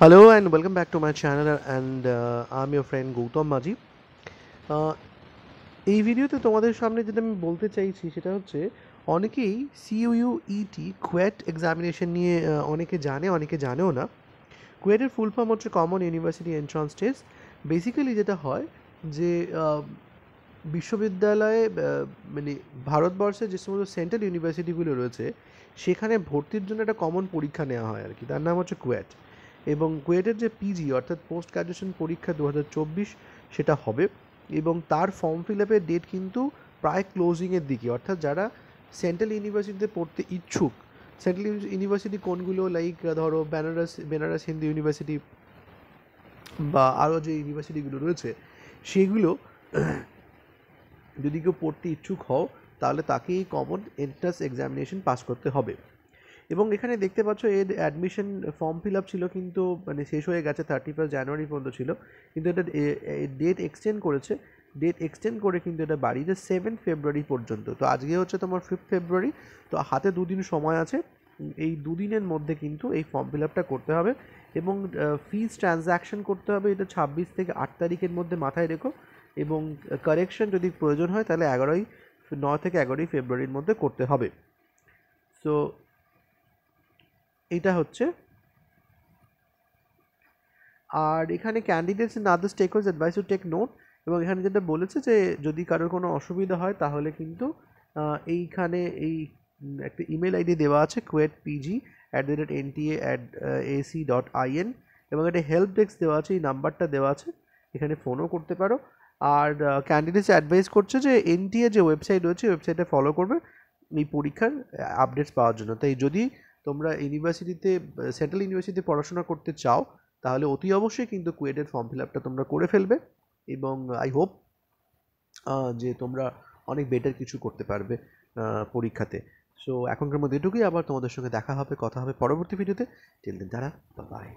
Hello and welcome back to my channel and I'm your friend Gautam Maji. এই ভিডিওতে তোমাদের সামনে যেটা আমি বলতে চাইছি সেটা হচ্ছে অনেকেই সিইউইটি কুয়েট এক্সামিনেশন নিয়ে অনেকে জানে অনেকে জানেও না। কুয়েটের ফুল ফর্ম হচ্ছে common university entrance test. Basically যেটা হয় যে বিশ্ববিদ্যালয়ে মানে ভারতবর্ষে যে সমস্ত সেন্ট্রাল ইউনিভার্সিটিগুলো রয়েছে সেখানে ভর্তির জন্য একটা কমন পরীক্ষা নেওয়া হয় আর কি, তার নাম হচ্ছে কুয়েট। এবং কুয়েটের যে পিজি অর্থাৎ পোস্ট গ্র্যাজুয়েশন পরীক্ষা 2024 সেটা হবে এবং তার ফর্ম ফিল আপের ডেট কিন্তু প্রায় ক্লোজিংয়ের দিকে, অর্থাৎ যারা সেন্ট্রাল ইউনিভার্সিটিতে পড়তে ইচ্ছুক, সেন্ট্রাল ইউনিভার্সিটি কোনগুলো লাইক ধরো বেনারস হিন্দু ইউনিভার্সিটি বা আরও যে ইউনিভার্সিটিগুলো রয়েছে সেগুলো যদি কেউ পড়তে ইচ্ছুক হও তাহলে তাকে এই কমন এন্ট্রান্স এক্সামিনেশন পাস করতে হবে। এবং এখানে দেখতে পাচ্ছ এর অ্যাডমিশন ফর্ম ফিল আপ ছিল কিন্তু মানে শেষ হয়ে গেছে 31 জানুয়ারি পর্যন্ত ছিল, কিন্তু এটা ডেট এক্সটেন্ড করেছে। ডেট এক্সটেন্ড করে কিন্তু এটা বাড়িয়েছে 7 ফেব্রুয়ারি পর্যন্ত। তো আজকে হচ্ছে তোমার 5 ফেব্রুয়ারি, তো হাতে দুদিন সময় আছে। এই দুদিনের মধ্যে কিন্তু এই ফর্ম ফিল আপটা করতে হবে এবং ফিজ ট্রানজ্যাকশন করতে হবে এটা 26 থেকে 8 তারিখের মধ্যে, মাথায় রেখো। এবং কারেকশন যদি প্রয়োজন হয় তাহলে 9 থেকে 11 ফেব্রুয়ারির মধ্যে করতে হবে। সো এটা হচ্ছে। আর এখানে candidates and other stakeholders advice to take note. এবং এখানে যেটা বলেছে যে যদি কারোর কোনো অসুবিধা হয় তাহলে কিন্তু এইখানে এই একটা ইমেল আইডি দেওয়া আছে kuetpg@nta@ac.in এবং একটা হেল্প ডেস্ক দেওয়া আছে, এই নাম্বারটা দেওয়া আছে, এখানে ফোনও করতে পারো। আর ক্যান্ডিডেটস অ্যাডভাইস করছে যে এনটিএ যে ওয়েবসাইট রয়েছে ওয়েবসাইটে ফলো করবে এই পরীক্ষার আপডেটস পাওয়ার জন্য। তাই যদি তোমরা ইউনিভার্সিটিতে সেন্ট্রাল ইউনিভার্সিটিতে পড়াশোনা করতে চাও তাহলে অতি অবশ্যই কিন্তু কুয়েটের ফর্ম ফিল আপটা তোমরা করে ফেলবে এবং আই হোপ যে তোমরা অনেক বেটার কিছু করতে পারবে পরীক্ষাতে। সো এখনকার মধ্যে এটুকুই, আবার তোমাদের সঙ্গে দেখা হবে, কথা হবে পরবর্তী ভিডিওতে। টিল দেন, তারা বাই।